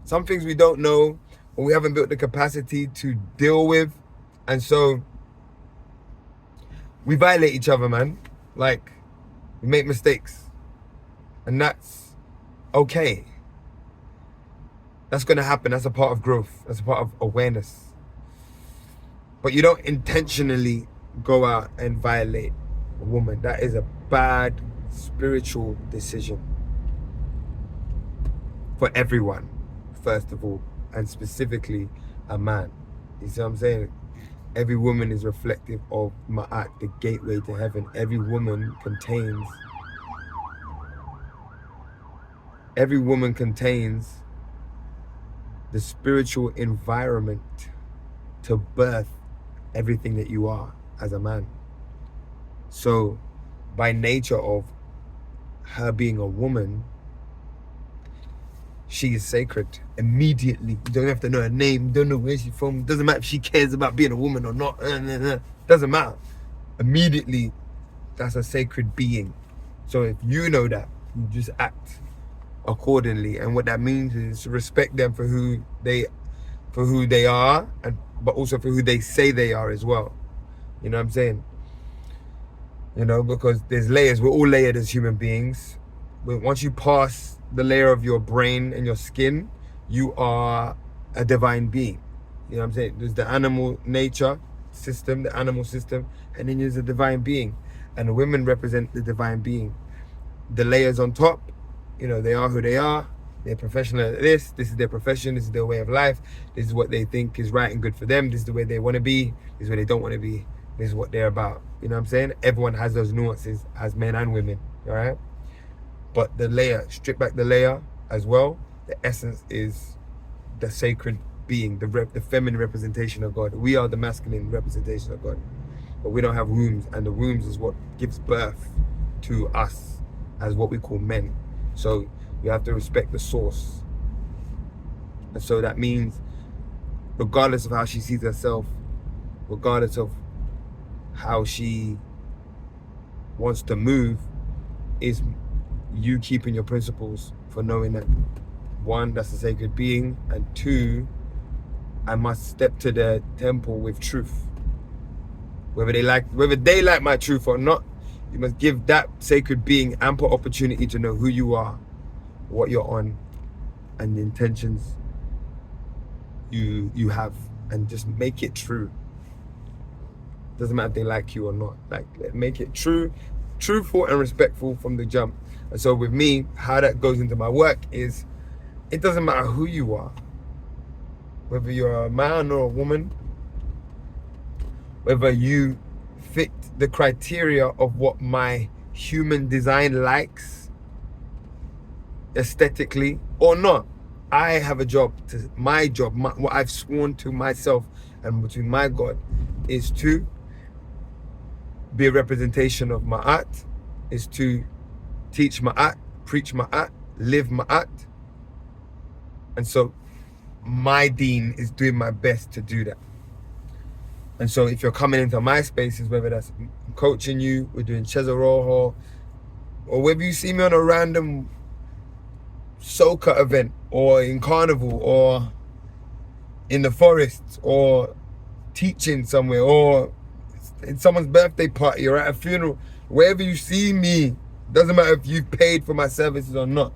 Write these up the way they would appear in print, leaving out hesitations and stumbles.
Some things we don't know, or we haven't built the capacity to deal with. And so we violate each other, man. Like, we make mistakes. And that's okay. That's going to happen. That's a part of growth. That's a part of awareness. But you don't intentionally go out and violate a woman. That is a bad spiritual decision for everyone, first of all, and specifically a man. You see what I'm saying? Every woman is reflective of Ma'at, the gateway to heaven. Every woman contains the spiritual environment to birth everything that you are as a man. So by nature of her being a woman, she is sacred immediately. You don't have to know her name, don't know where she's from. Doesn't matter if she cares about being a woman or not. Doesn't matter. Immediately, that's a sacred being. So if you know that, you just act accordingly. And what that means is respect them for who they are, but also for who they say they are as well. You know what I'm saying? You know, because there's layers. We're all layered as human beings. But once you pass the layer of your brain and your skin, you are a divine being. You know what I'm saying? There's the animal nature system, the animal system, and then there's a divine being. And the women represent the divine being. The layers on top, you know, they are who they are. They're professional at this. This is their profession. This is their way of life. This is what they think is right and good for them. This is the way they want to be. This is where they don't want to be. This is what they're about. You know what I'm saying? Everyone has those nuances as men and women. All right? But the layer, strip back the layer as well. The essence is the sacred being, the feminine representation of God. We are the masculine representation of God. But we don't have wombs. And the wombs is what gives birth to us as what we call men. So you have to respect the source. And so that means, regardless of how she sees herself, regardless of how she wants to move, is you keeping your principles for knowing that, one, that's a sacred being, and two, I must step to the temple with truth. Whether they like my truth or not, you must give that sacred being ample opportunity to know who you are, what you're on, and the intentions you have, and just make it true. Doesn't matter if they like you or not. Like, make it true, truthful and respectful from the jump. And so with me, how that goes into my work is, it doesn't matter who you are, whether you're a man or a woman, whether you fit the criteria of what my human design likes aesthetically or not. I have a job. What I've sworn to myself and between my God is to be a representation of Ma'at, is to teach Ma'at, preach Ma'at, live Ma'at. And so my deen is doing my best to do that. And so if you're coming into my spaces, whether that's coaching you, we're doing Chesoroho, or whether you see me on a random soca event, or in carnival, or in the forest, or teaching somewhere, or in someone's birthday party, or at a funeral, wherever you see me, doesn't matter if you've paid for my services or not,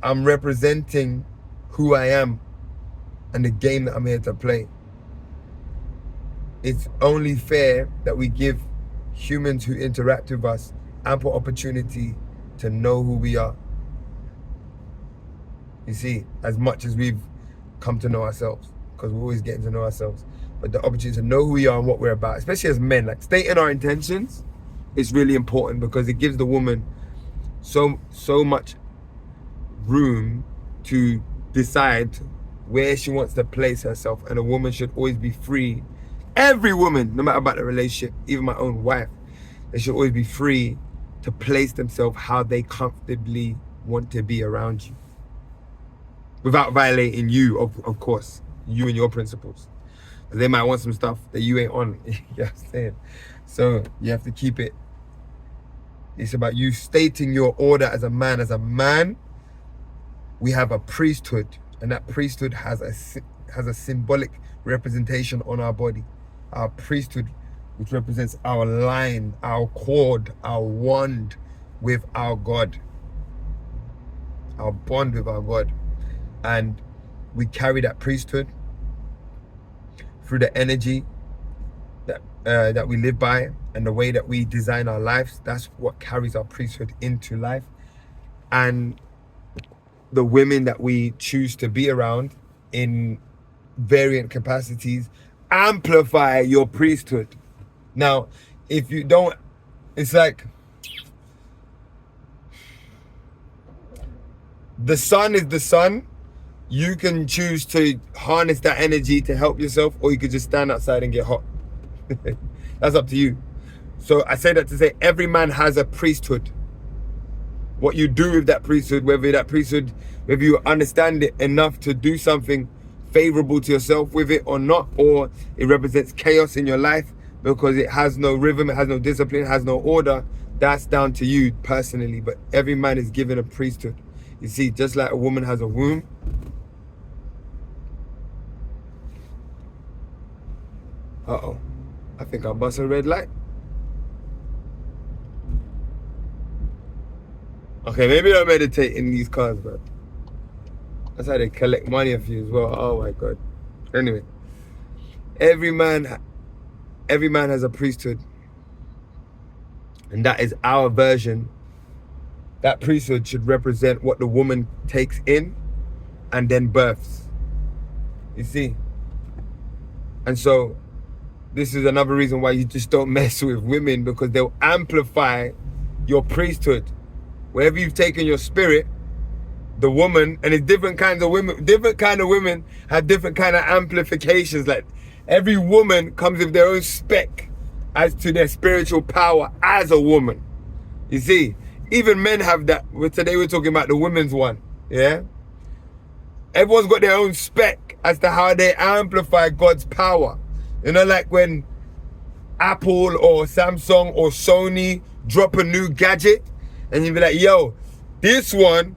I'm representing who I am and the game that I'm here to play. It's only fair that we give humans who interact with us ample opportunity to know who we are. You see, as much as we've come to know ourselves, because we're always getting to know ourselves, but the opportunity to know who we are and what we're about, especially as men, like stating our intentions is really important, because it gives the woman so much room to decide where she wants to place herself. And a woman should always be free. Every woman, no matter about the relationship, even my own wife, they should always be free to place themselves how they comfortably want to be around you, without violating you, of course, you and your principles. They might want some stuff that you ain't on. You know what I'm saying? So you have to keep it. It's about you stating your order as a man. As a man, we have a priesthood And that priesthood has a symbolic representation on our body. Our priesthood, which represents our line, our cord, our wand with our God, our bond with our God. And we carry that priesthood through the energy that we live by and the way that we design our lives. That's what carries our priesthood into life. And the women that we choose to be around in variant capacities amplify your priesthood. Now, if you don't, it's like the sun is the sun. You can choose to harness that energy to help yourself, or you could just stand outside and get hot. That's up to you. So I say that to say every man has a priesthood. What you do with that priesthood, whether you understand it enough to do something favorable to yourself with it or not, or it represents chaos in your life because it has no rhythm, it has no discipline, it has no order, that's down to you personally. But every man is given a priesthood. You see, just like a woman has a womb, I think I bust a red light. Okay, maybe don't meditate in these cars, bro. That's how they collect money off you as well. Oh my God. Anyway, every man has a priesthood, and that is our version. That priesthood should represent what the woman takes in and then births. You see? And so this is another reason why you just don't mess with women, because they'll amplify your priesthood. Wherever you've taken your spirit, the woman, and it's different kind of women have different kind of amplifications. Like every woman comes with their own spec as to their spiritual power as a woman. You see, even men have that. Today we're talking about the women's one. Yeah, everyone's got their own spec as to how they amplify God's power. You know, like when Apple or Samsung or Sony drop a new gadget, and you be like, yo, this one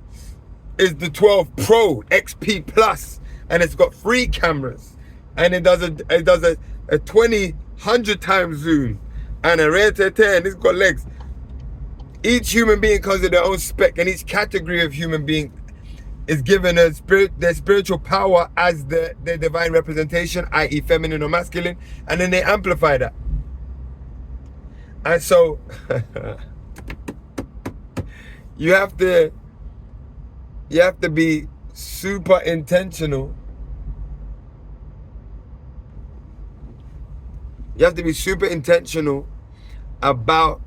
is the 12 Pro XP Plus, and it's got 3 cameras, and it does a 100 times zoom, and a rare 10, it's got legs. Each human being comes with their own spec, and each category of human being is given their spiritual power as their divine representation, i.e. feminine or masculine, and then they amplify that. And so you have to be super intentional. You have to be super intentional about,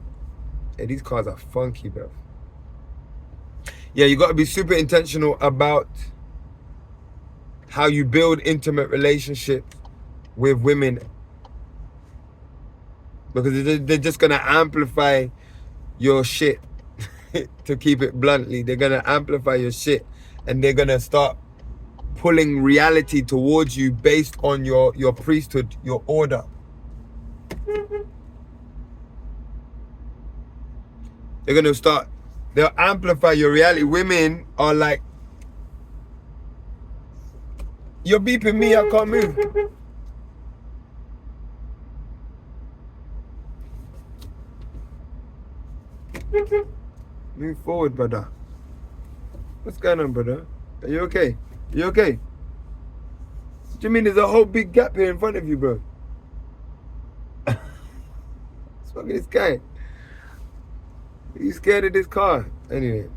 hey, these cars are funky, bro. Yeah, you got to be super intentional about how you build intimate relationships with women, because they're just going to amplify your shit. To keep it bluntly, they're going to amplify your shit, and they're going to start pulling reality towards you based on your priesthood, your order. They'll amplify your reality. Women are like, you're beeping me, I can't move. Move forward, brother. What's going on, brother? Are you okay? You okay? What do you mean there's a whole big gap here in front of you, bro? What's wrong with this guy? Are you scared of this car? Anyway.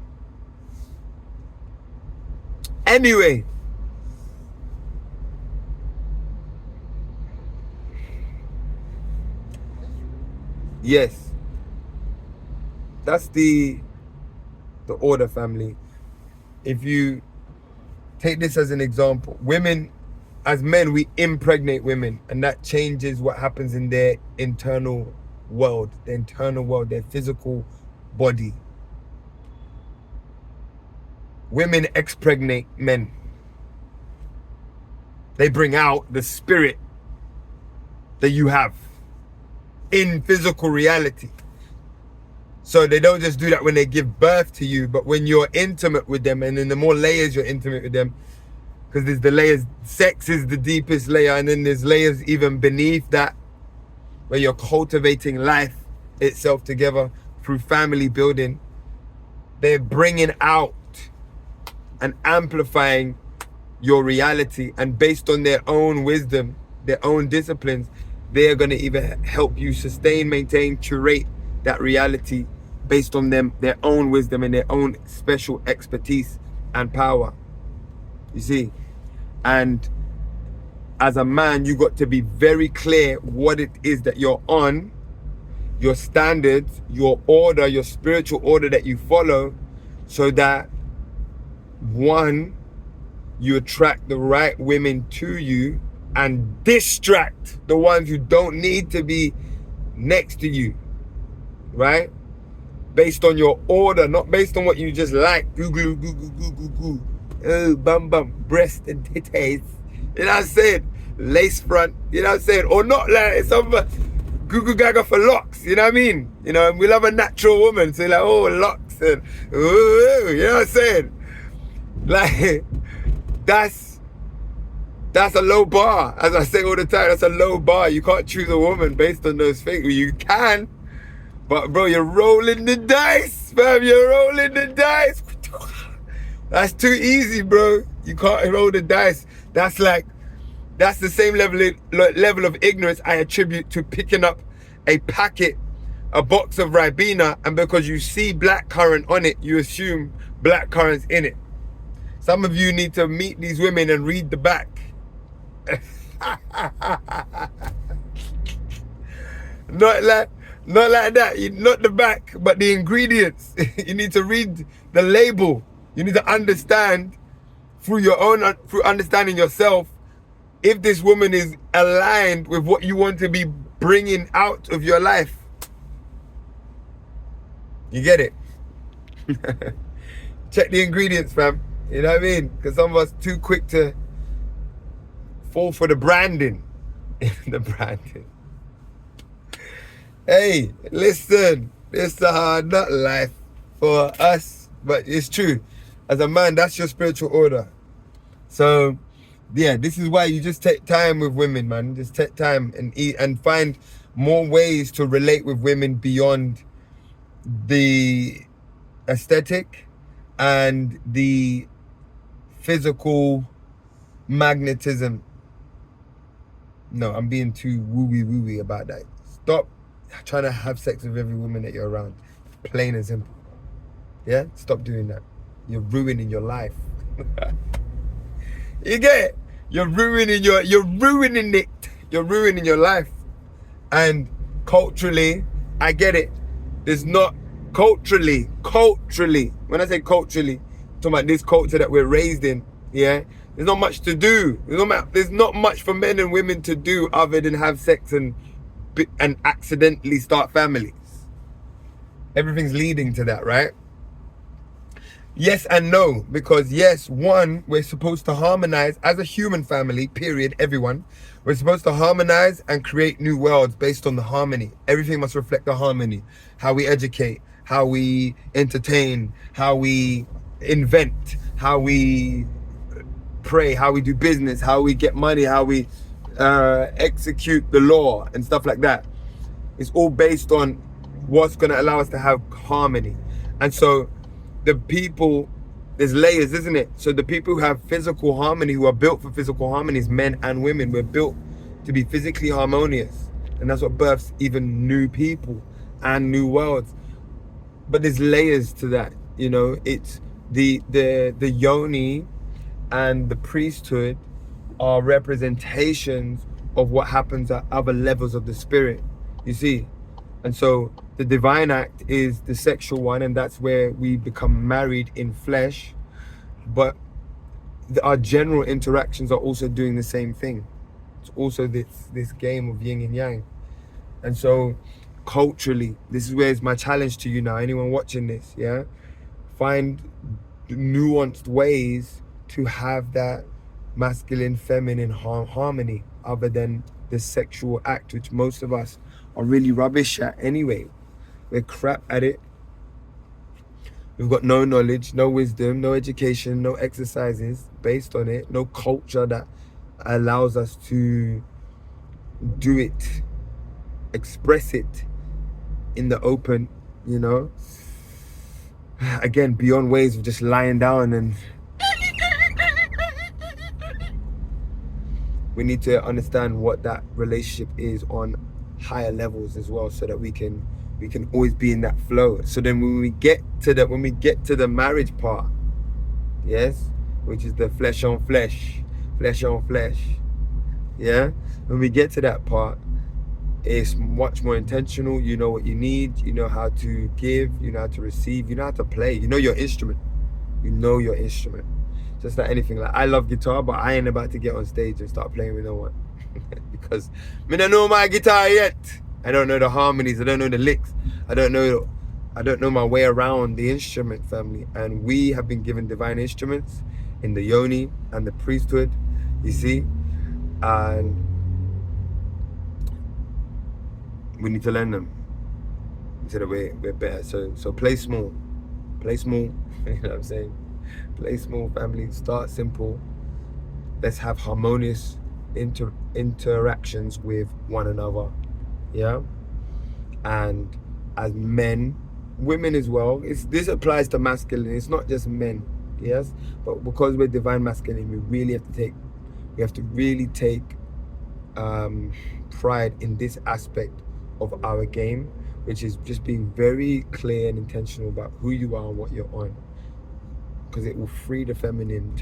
Yes. That's the order, family. If you take this as an example, women, as men, we impregnate women, and that changes what happens in their internal world, their physical body. Women expregnate men. They bring out the spirit that you have in physical reality. So they don't just do that when they give birth to you, but when you're intimate with them, and in the more layers you're intimate with them, because there's the layers. Sex is the deepest layer, and then there's layers even beneath that, where you're cultivating life itself together through family building. They're bringing out and amplifying your reality, and based on their own wisdom, their own disciplines, they're going to even help you sustain, maintain, curate that reality based on their own wisdom and their own special expertise and power. You see? And as a man, you got to be very clear what it is that you're on, your standards, your order, your spiritual order that you follow, so that one, you attract the right women to you and distract the ones who don't need to be next to you, right? Based on your order, not based on what you just like. Goo, goo, goo, goo, goo, goo, goo. Oh, bum, bum, breast and titties. You know what I'm saying? Lace front, you know what I'm saying? Or not like some goo, goo, gaga for locks, you know what I mean? You know, we love a natural woman, so like, oh, locks and, ooh, you know what I'm saying? Like, that's a low bar. As I say all the time, that's a low bar. You can't choose a woman based on those things. You can, but bro, you're rolling the dice, fam. You're rolling the dice. That's too easy, bro. You can't roll the dice. That's the same level of ignorance I attribute to picking up a box of Ribena, and because you see blackcurrant on it, you assume blackcurrant's in it. Some of you need to meet these women and read the back. Not like that. Not the back, but the ingredients. You need to read the label. You need to understand through understanding yourself, if this woman is aligned with what you want to be bringing out of your life. You get it? Check the ingredients, fam. You know what I mean? Because some of us too quick to fall for the branding. The branding. Hey, listen. It's a hard nut life for us. But it's true. As a man, that's your spiritual order. So, yeah, this is why you just take time with women, man. Just take time and eat and find more ways to relate with women beyond the aesthetic and the physical magnetism. No, I'm being too wooey about that. Stop trying to have sex with every woman that you're around. Plain and simple. Yeah? Stop doing that. You're ruining your life. You get it? You're ruining it. You're ruining your life. And culturally, I get it. There's not culturally, when I say culturally, I'm talking about this culture that we're raised in, yeah? There's not much to do. There's not much for men and women to do other than have sex and accidentally start families. Everything's leading to that, right? Yes and no, because yes, one, we're supposed to harmonize as a human family, period, everyone. We're supposed to harmonize and create new worlds based on the harmony. Everything must reflect the harmony. How we educate, how we entertain, how we invent, how we pray, how we do business, how we get money, how we execute the law and stuff like that. It's all based on what's going to allow us to have harmony. And so there's layers, isn't it? So the people who have physical harmony, who are built for physical harmony, is men and women. We're built to be physically harmonious. And that's what births even new people and new worlds. But there's layers to that, you know. It's the yoni and the priesthood are representations of what happens at other levels of the spirit, you see. And so the divine act is the sexual one, and that's where we become married in flesh. But our general interactions are also doing the same thing. It's also this game of yin and yang. And so culturally, this is where it's my challenge to you now, anyone watching this, yeah? Find nuanced ways to have that masculine, feminine harmony other than the sexual act, which most of us are really rubbish at anyway. We're crap at it. We've got no knowledge, no wisdom, no education, no exercises based on it, no culture that allows us to do it, express it in the open, you know. Again, beyond ways of just lying down, and we need to understand what that relationship is on higher levels as well, so that we can always be in that flow. So then when we get to the marriage part, yes, which is the flesh on flesh, yeah, when we get to that part, it's much more intentional. You know what you need, you know how to give, you know how to receive, you know how to play, you know your instrument. Just like anything. Like, I love guitar, but I ain't about to get on stage and start playing with no one. Because I don't know my guitar yet. I don't know the harmonies, I don't know the licks, I don't know my way around the instrument, family. And we have been given divine instruments in the yoni and the priesthood, you see, and we need to learn them so that we're better. So play small. You know what I'm saying? Play small, family. Start simple. Let's have harmonious interactions with one another. Yeah. And as men, women as well. This applies to masculine. It's not just men. Yes. But because we're divine masculine, we have to really take pride in this aspect of our game, which is just being very clear and intentional about who you are and what you're on, because it will free the feminine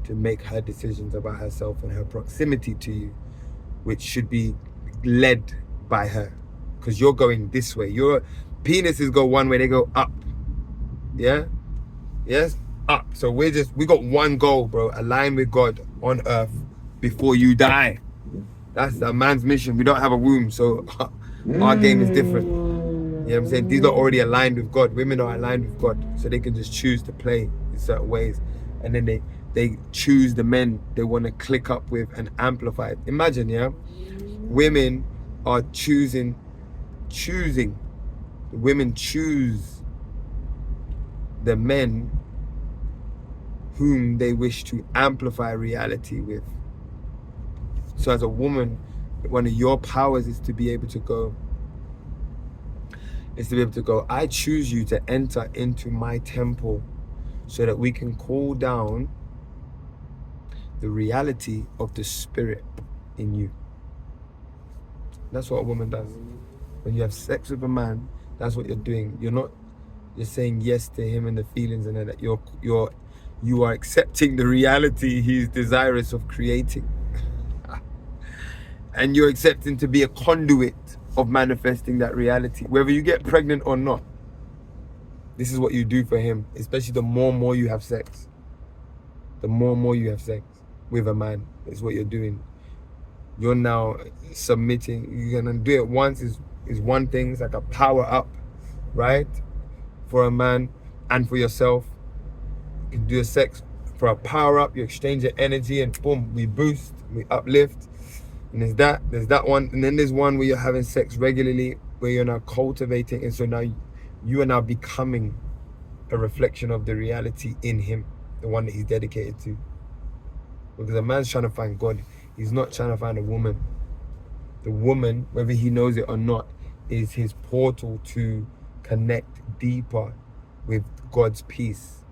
to make her decisions about herself and her proximity to you, which should be led by her, because you're going this way. Your penises go one way, they go up. Yeah. Yes, up. So we got one goal, bro: align with God on earth before you die. That's a man's mission. We don't have a womb, so our game is different. You know what I'm saying? These are already aligned with God. Women are aligned with God, so they can just choose to play in certain ways. And then they choose the men they want to click up with and amplify. Imagine, yeah? Women are choosing. Women choose the men whom they wish to amplify reality with. So as a woman, one of your powers is to be able to go, I choose you to enter into my temple so that we can call down the reality of the spirit in you. That's what a woman does. When you have sex with a man, that's what you're doing. You're saying yes to him and the feelings, and that you are accepting the reality he's desirous of creating. And you're accepting to be a conduit of manifesting that reality. Whether you get pregnant or not, this is what you do for him. Especially the more and more you have sex. The more and more you have sex with a man, is what you're doing. You're now submitting. You're gonna do it once is one thing. It's like a power up, right? For a man and for yourself. You can do a sex for a power up. You exchange your energy and boom, we boost, we uplift. And there's that one, and then there's one where you're having sex regularly, where you're now cultivating, and so now you are now becoming a reflection of the reality in him, the one that he's dedicated to. Because a man's trying to find God, he's not trying to find a woman. The woman, whether he knows it or not, is his portal to connect deeper with God's peace.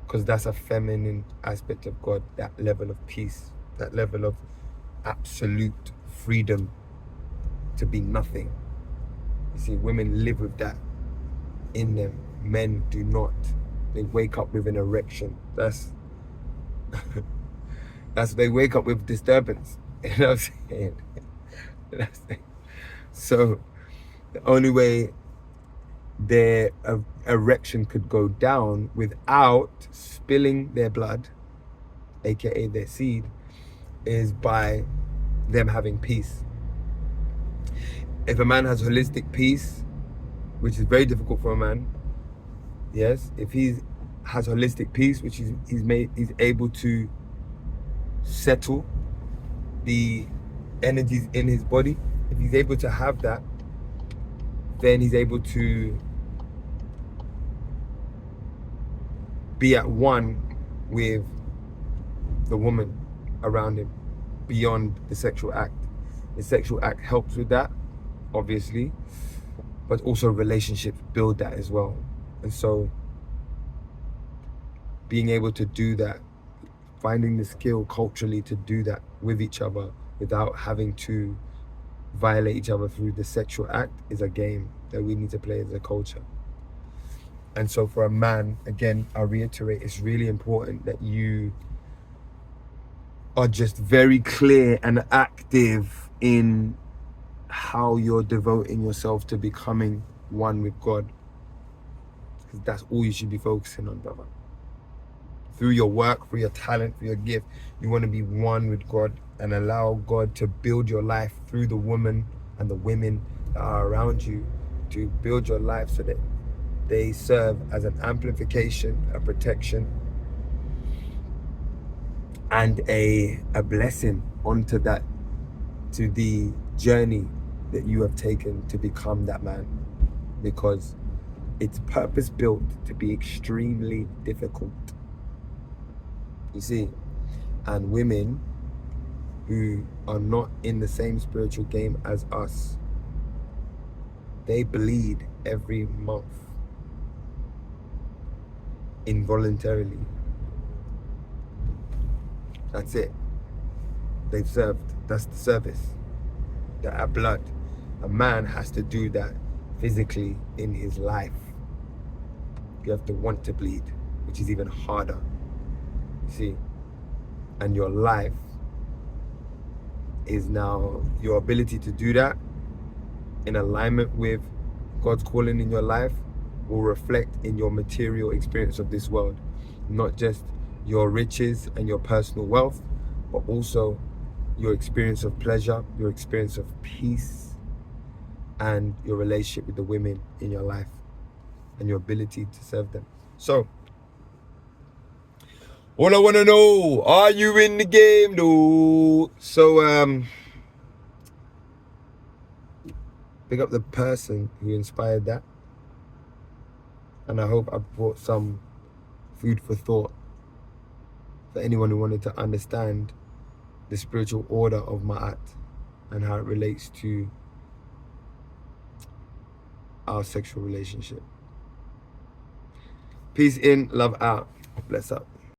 Because that's a feminine aspect of God, that level of peace, that level of absolute freedom to be nothing. You see, women live with that in them. Men do not. They wake up with an erection. That's they wake up with disturbance. You know what I'm saying? So the only way their erection could go down without spilling their blood, aka their seed, is by them having peace. If a man has holistic peace, which is very difficult for a man, yes, if he has holistic peace, which he's able to settle the energies in his body, if he's able to have that, then he's able to be at one with the woman around him beyond the sexual act. The sexual act helps with that, obviously, but also relationships build that as well. And so being able to do that, finding the skill culturally to do that with each other without having to violate each other through the sexual act is a game that we need to play as a culture. And so for a man, again, I reiterate, it's really important that you are just very clear and active in how you're devoting yourself to becoming one with God. Because that's all you should be focusing on, brother. Through your work, through your talent, through your gift, you want to be one with God and allow God to build your life through the woman and the women that are around you, to build your life so that they serve as an amplification, a protection, and a blessing onto that, to the journey that you have taken to become that man. Because it's purpose built to be extremely difficult. You see, and women who are not in the same spiritual game as us, they bleed every month involuntarily. That's it. They've served. That's the service. That blood. A man has to do that physically in his life. You have to want to bleed, which is even harder. You see? And your life is now, your ability to do that in alignment with God's calling in your life will reflect in your material experience of this world. Not just your riches and your personal wealth, but also your experience of pleasure, your experience of peace, and your relationship with the women in your life and your ability to serve them. So, all I want to know, are you in the game though? So, pick up the person who inspired that. And I hope I brought some food for thought for anyone who wanted to understand the spiritual order of Ma'at and how it relates to our sexual relationship. Peace in, love out. Bless up.